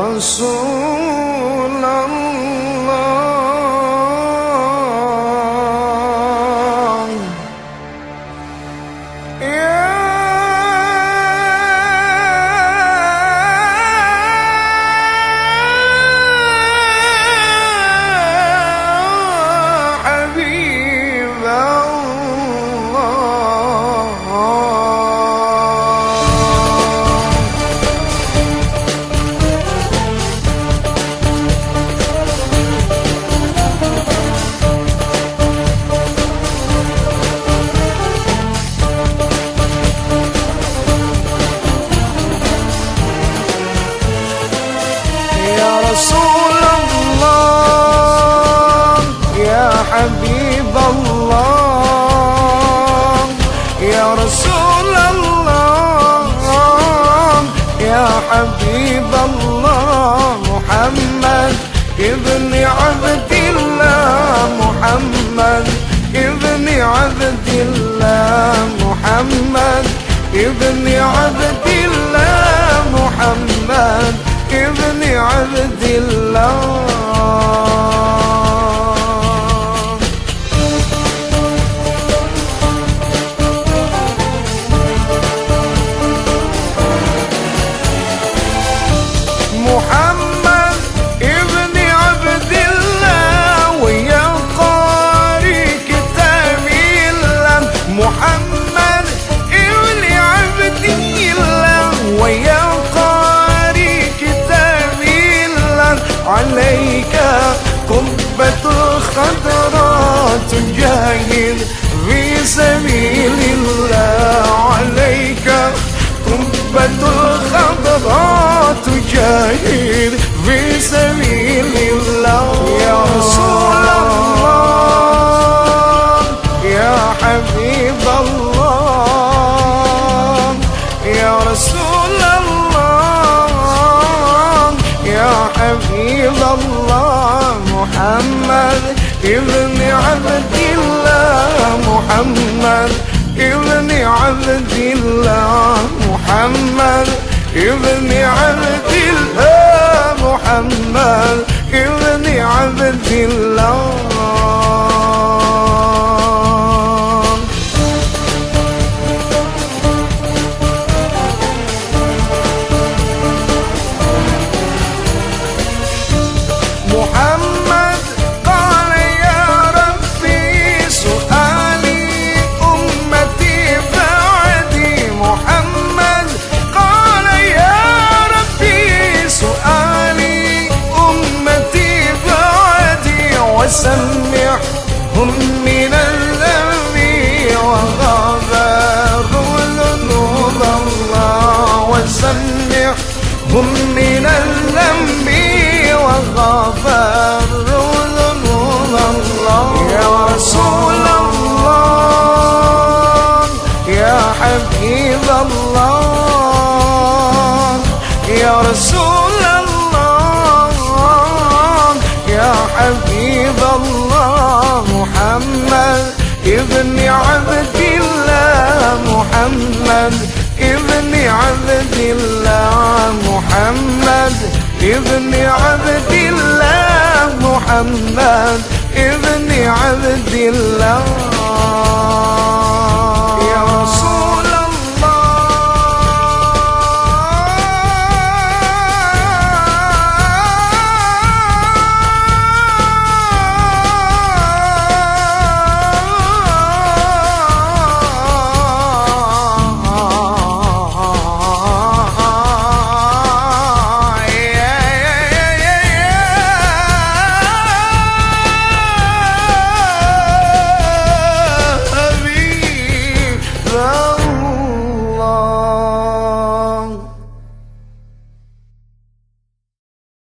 رسول الله يا حبيب رسول الله يا حبيب الله يا رسول الله يا حبيب الله محمد ابن عبد الله محمد ابن عبد الله محمد ابن عبد الله محمد ابن عبد الله محمد ابن عبد الله ويا قارئ كتاب الله محمد ابن عبد الله ويا عليك قبة الخضراء تجاهد في سبيل الله عليك قبة الخضراء تجاهد في سبيل الله يا رسول الله يا حبيب الله يا رسول الله يا حبيب الله محمد ابن عبد الله محمد ابن عبد الله محمد ابن عبد الله محمد ابن عبد الله محمد قال يا ربي سؤالي أمتي بعدي محمد قال يا ربي سؤالي أمتي بعدي وسمحهم من الذنب وغفروا ذنوب الله وسمحهم من الذنب وغفر ذنوب الله يا رسول الله يا حبيب الله يا رسول الله يا حبيب الله محمد ابن عبد الله محمد ابن عبد الله محمد ابن عبد الله محمد ابن عبد الله